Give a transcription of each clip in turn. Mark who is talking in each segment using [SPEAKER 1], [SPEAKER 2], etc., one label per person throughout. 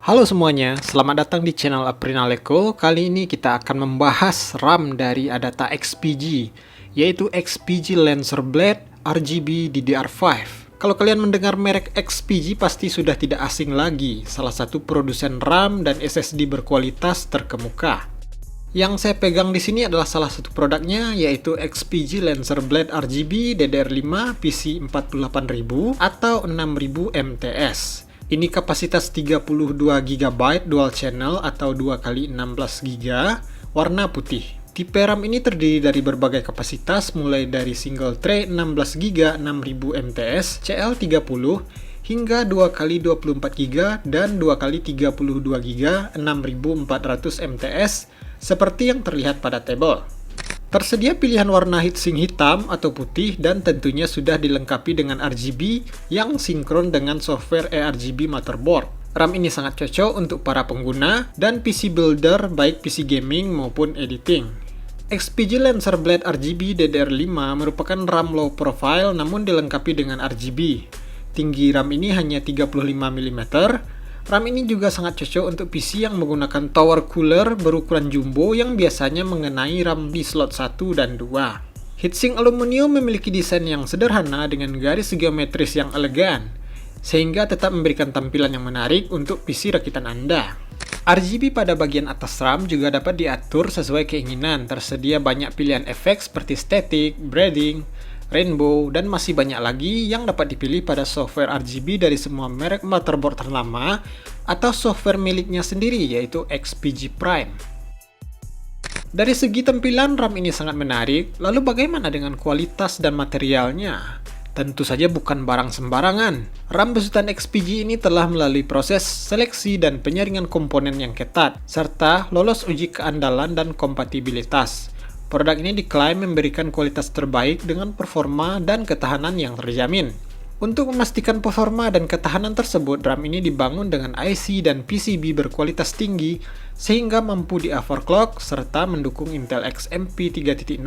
[SPEAKER 1] Halo semuanya, selamat datang di channel Aprinaleko. Kali ini kita akan membahas RAM dari Adata XPG, yaitu XPG Lancer Blade RGB DDR5. Kalau kalian mendengar merek XPG pasti sudah tidak asing lagi, salah satu produsen RAM dan SSD berkualitas terkemuka. Yang saya pegang di sini adalah salah satu produknya, yaitu XPG Lancer Blade RGB DDR5 PC 48000 atau 6000 MTS. Ini kapasitas 32 GB dual channel atau 2x16 GB, warna putih. Tipe RAM ini terdiri dari berbagai kapasitas mulai dari single tray 16 GB 6000 MTS CL30 hingga 2x24 GB dan 2x32 GB 6400 MTS seperti yang terlihat pada tabel. Tersedia pilihan warna heatsink hitam atau putih dan tentunya sudah dilengkapi dengan RGB yang sinkron dengan software eRGB motherboard. RAM ini sangat cocok untuk para pengguna dan PC builder baik PC gaming maupun editing. XPG Lancer Blade RGB DDR5 merupakan RAM low profile namun dilengkapi dengan RGB. Tinggi RAM ini hanya 35 mm. RAM ini juga sangat cocok untuk PC yang menggunakan tower cooler berukuran jumbo yang biasanya mengenai RAM di slot 1 dan 2. Heatsink aluminium memiliki desain yang sederhana dengan garis geometris yang elegan, sehingga tetap memberikan tampilan yang menarik untuk PC rakitan Anda. RGB pada bagian atas RAM juga dapat diatur sesuai keinginan. Tersedia banyak pilihan efek seperti static, breathing, rainbow, dan masih banyak lagi yang dapat dipilih pada software RGB dari semua merek motherboard ternama atau software miliknya sendiri, yaitu XPG Prime. Dari segi tampilan, RAM ini sangat menarik. Lalu bagaimana dengan kualitas dan materialnya? Tentu saja bukan barang sembarangan. RAM besutan XPG ini telah melalui proses seleksi dan penyaringan komponen yang ketat, serta lolos uji keandalan dan kompatibilitas. Produk ini diklaim memberikan kualitas terbaik dengan performa dan ketahanan yang terjamin. Untuk memastikan performa dan ketahanan tersebut, RAM ini dibangun dengan IC dan PCB berkualitas tinggi sehingga mampu di-overclock serta mendukung Intel XMP 3.0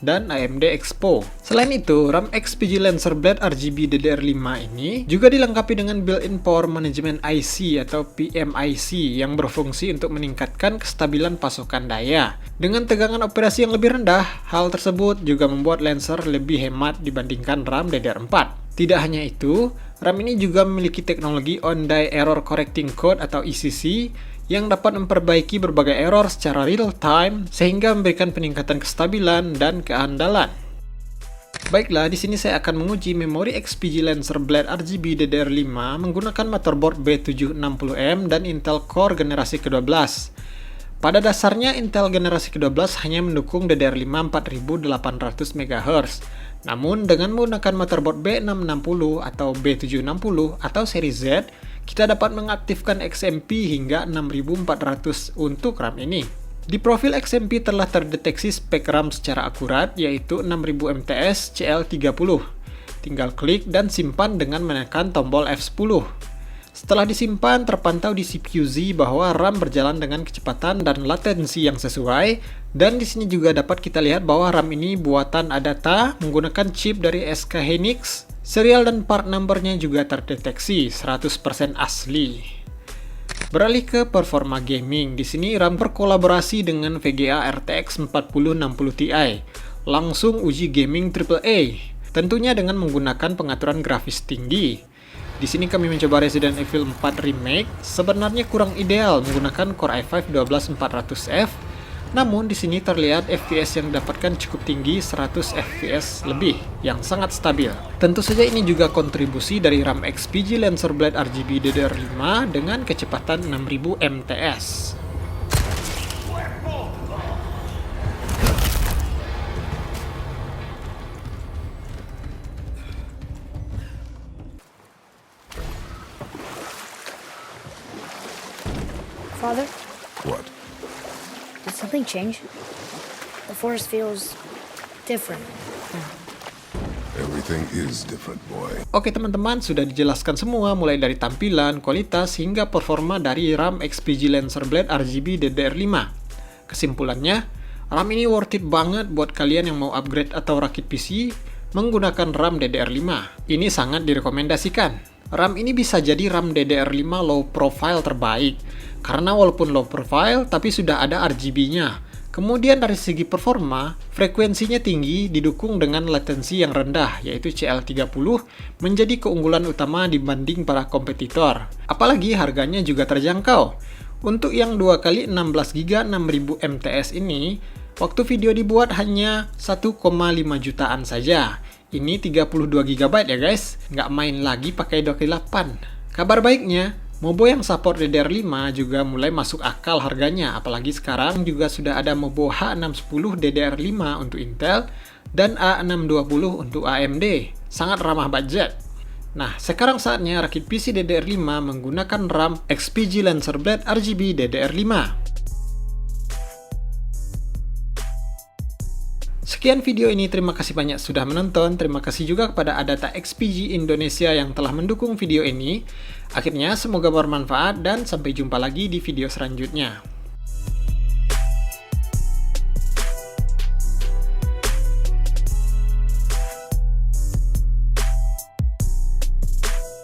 [SPEAKER 1] dan AMD Expo. Selain itu, RAM XPG Lancer Blade RGB DDR5 ini juga dilengkapi dengan built-in Power Management IC atau PMIC yang berfungsi untuk meningkatkan kestabilan pasokan daya. Dengan tegangan operasi yang lebih rendah, hal tersebut juga membuat Lancer lebih hemat dibandingkan RAM DDR4. Tidak hanya itu, RAM ini juga memiliki teknologi On-Die Error Correcting Code atau ECC yang dapat memperbaiki berbagai error secara real-time sehingga memberikan peningkatan kestabilan dan keandalan. Baiklah, di sini saya akan menguji memori XPG Lancer Blade RGB DDR5 menggunakan motherboard B760M dan Intel Core generasi ke-12. Pada dasarnya, Intel generasi ke-12 hanya mendukung DDR5 4800 MHz. Namun, dengan menggunakan motherboard B660 atau B760 atau seri Z, kita dapat mengaktifkan XMP hingga 6400 untuk RAM ini. Di profil XMP telah terdeteksi spek RAM secara akurat, yaitu 6000 MTS CL30. Tinggal klik dan simpan dengan menekan tombol F10. Setelah disimpan, terpantau di CPU-Z bahwa RAM berjalan dengan kecepatan dan latensi yang sesuai, dan di sini juga dapat kita lihat bahwa RAM ini buatan Adata menggunakan chip dari SK Hynix. Serial dan part number-nya juga terdeteksi 100% asli. Beralih ke performa gaming, di sini RAM berkolaborasi dengan VGA RTX 4060 Ti. Langsung uji gaming AAA, tentunya dengan menggunakan pengaturan grafis tinggi. Di sini kami mencoba Resident Evil 4 Remake. Sebenarnya kurang ideal menggunakan Core i5 12400F, namun di sini terlihat FPS yang didapatkan cukup tinggi, 100 FPS lebih, yang sangat stabil. Tentu saja ini juga kontribusi dari RAM XPG Lancer Blade RGB DDR5 dengan kecepatan 6000 MTS.
[SPEAKER 2] Father,
[SPEAKER 3] What?
[SPEAKER 2] did something change? The forest feels different.
[SPEAKER 3] Everything is different, boy.
[SPEAKER 1] Oke teman-teman, sudah dijelaskan semua mulai dari tampilan, kualitas, hingga performa dari RAM XPG Lancer Blade RGB DDR5. Kesimpulannya, RAM ini worth it banget buat kalian yang mau upgrade atau rakit PC menggunakan RAM DDR5. Ini sangat direkomendasikan. RAM ini bisa jadi RAM DDR5 low profile terbaik, karena walaupun low profile tapi sudah ada RGB-nya. Kemudian dari segi performa, frekuensinya tinggi didukung dengan latensi yang rendah, yaitu CL30, menjadi keunggulan utama dibanding para kompetitor. Apalagi harganya juga terjangkau. Untuk yang 2x16GB 6000 mts ini, waktu video dibuat hanya 1,5 jutaan saja. Ini 32GB ya guys, nggak main lagi pakai 2x8. Kabar baiknya, Mobo yang support DDR5 juga mulai masuk akal harganya, apalagi sekarang juga sudah ada Mobo H610 DDR5 untuk Intel dan A620 untuk AMD, sangat ramah budget. Nah, sekarang saatnya rakit PC DDR5 menggunakan RAM XPG Lancer Blade RGB DDR5. Sekian video ini, terima kasih banyak sudah menonton. Terima kasih juga kepada Adata XPG Indonesia yang telah mendukung video ini. Akhirnya semoga bermanfaat dan sampai jumpa lagi di video selanjutnya.